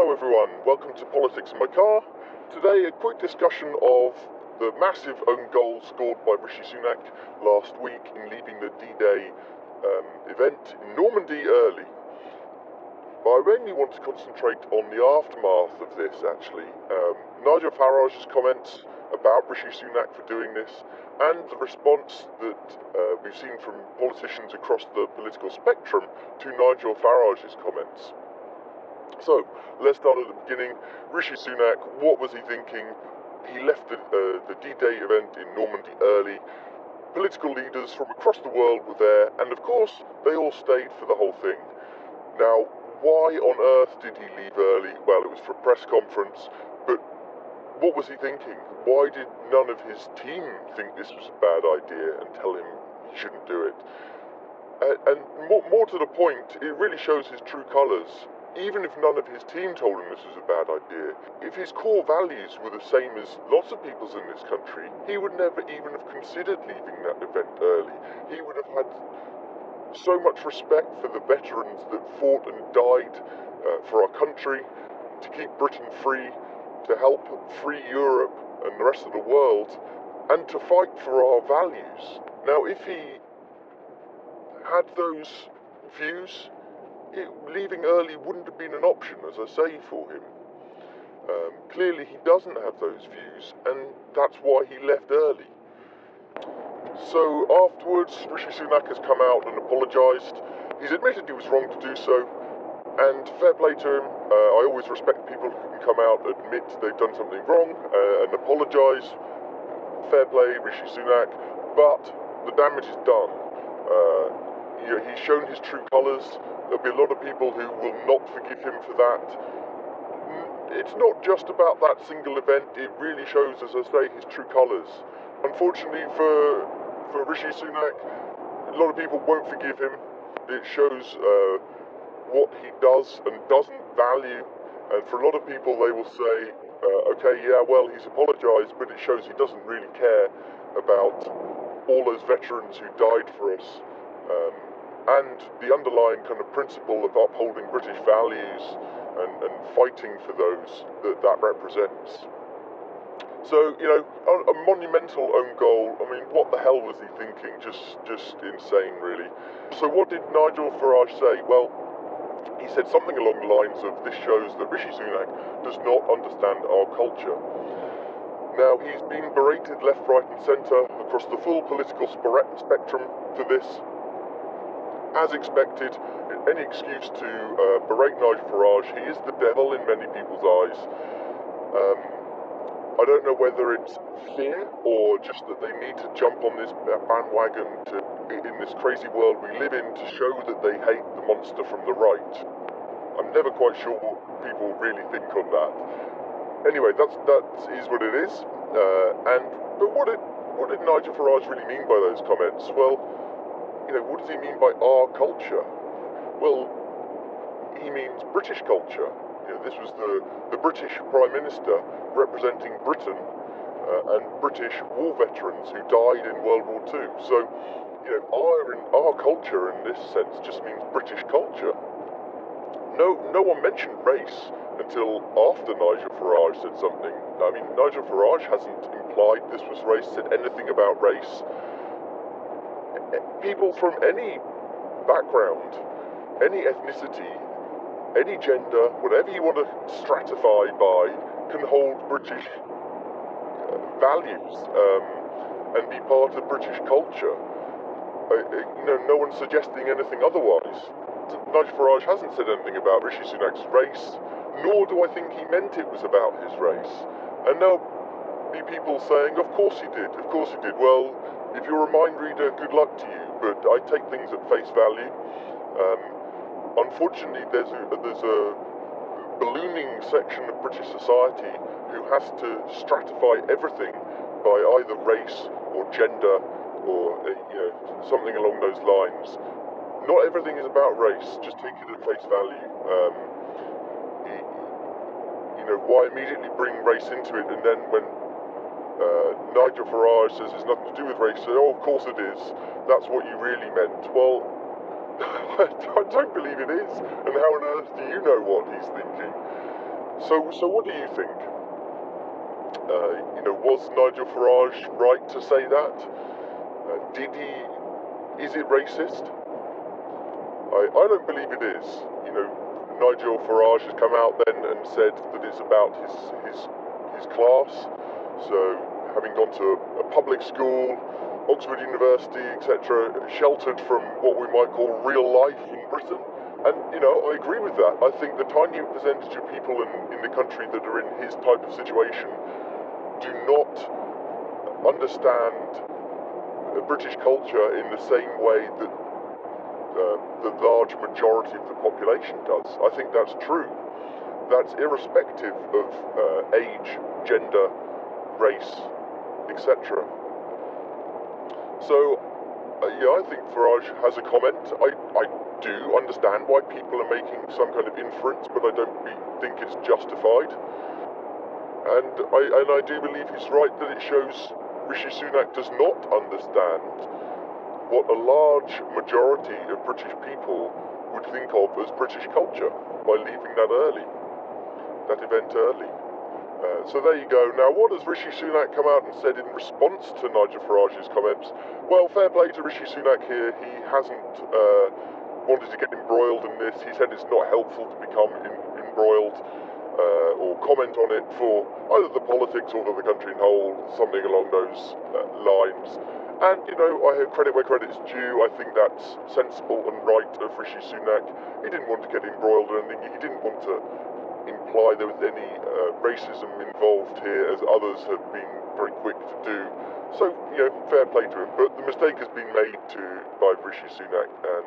Hello everyone, welcome to Politics in My Car. Today a quick discussion of the massive own goal scored by Rishi Sunak last week in leaving the D-Day event in Normandy early. But I mainly want to concentrate on the aftermath of this actually. Nigel Farage's comments about Rishi Sunak for doing this and the response that we've seen from politicians across the political spectrum to Nigel Farage's comments. So, let's start at the beginning. Rishi Sunak, what was he thinking? He left the D-Day event in Normandy early. Political leaders from across the world were there, and of course, they all stayed for the whole thing. Now, why on earth did he leave early? Well, it was for a press conference, but what was he thinking? Why did none of his team think this was a bad idea and tell him he shouldn't do it? And more to the point, it really shows his true colours. Even if none of his team told him this was a bad idea, if his core values were the same as lots of people's in this country, he would never even have considered leaving that event early. He would have had so much respect for the veterans that fought and died for our country, to keep Britain free, to help free Europe and the rest of the world, and to fight for our values. Now, if he had those views, leaving early wouldn't have been an option, as I say, for him. Clearly he doesn't have those views, and that's why he left early. So afterwards, Rishi Sunak has come out and apologised. He's admitted he was wrong to do so, and fair play to him. I always respect people who can come out, admit they've done something wrong, and apologise. Fair play, Rishi Sunak, but the damage is done. He's shown his true colours. There'll be a lot of people who will not forgive him for that. It's not just about that single event, it really shows, as I say, his true colours. Unfortunately for Rishi Sunak, a lot of people won't forgive him. It shows what he does and doesn't value, and for a lot of people they will say, okay, yeah, well, he's apologised, but it shows he doesn't really care about all those veterans who died for us. And the underlying kind of principle of upholding British values and fighting for those that represents. So, a monumental own goal. I mean, what the hell was he thinking? Just insane, really. So what did Nigel Farage say? Well, he said something along the lines of, this shows that Rishi Sunak does not understand our culture. Now, he's been berated left, right and centre across the full political spectrum for this. As expected, any excuse to berate Nigel Farage, he is the devil in many people's eyes. I don't know whether it's fear or just that they need to jump on this bandwagon in this crazy world we live in to show that they hate the monster from the right. I'm never quite sure what people really think on that. Anyway, that is what it is. But what did Nigel Farage really mean by those comments? Well, what does he mean by our culture? Well, he means British culture. This was the British Prime Minister representing Britain and British war veterans who died in World War II. So, our culture in this sense just means British culture. No one mentioned race until after Nigel Farage said something. I mean, Nigel Farage hasn't implied this was race, said anything about race. People from any background, any ethnicity, any gender, whatever you want to stratify by, can hold British values and be part of British culture. No one's suggesting anything otherwise. Nigel Farage hasn't said anything about Rishi Sunak's race, nor do I think he meant it was about his race. And there'll be people saying, of course he did, of course he did. Well, if you're a mind reader, good luck to you, but I take things at face value. Unfortunately, there's a ballooning section of British society who has to stratify everything by either race or gender or something along those lines. Not everything is about race, just take it at face value. Why immediately bring race into it, and then when Nigel Farage says it's nothing to do with race, say, oh, of course it is, that's what you really meant. Well, I don't believe it is, and how on earth do you know what he's thinking? So what do you think? Was Nigel Farage right to say that? Is it racist? I don't believe it is. Nigel Farage has come out then and said that it's about his class. So, having gone to a public school, Oxford University, etc., sheltered from what we might call real life in Britain. And, I agree with that. I think the tiny percentage of people in the country that are in his type of situation do not understand British culture in the same way that the large majority of the population does. I think that's true. That's irrespective of age, gender, race, etc. So, I think Farage has a comment. I do understand why people are making some kind of inference, but I don't think it's justified. And I do believe he's right that it shows Rishi Sunak does not understand what a large majority of British people would think of as British culture by leaving that event early. So there you go. Now, what has Rishi Sunak come out and said in response to Nigel Farage's comments? Well, fair play to Rishi Sunak here. He hasn't wanted to get embroiled in this. He said it's not helpful to become embroiled or comment on it for either the politics or the country in whole, something along those lines. And, I have credit where credit's due. I think that's sensible and right of Rishi Sunak. He didn't want to get embroiled or anything. He didn't want to imply there was any racism involved here, as others have been very quick to do. So, fair play to him. But the mistake has been made by Rishi Sunak, and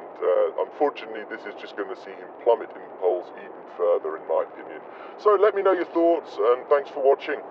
unfortunately this is just going to see him plummet in the polls even further, in my opinion. So let me know your thoughts, and thanks for watching.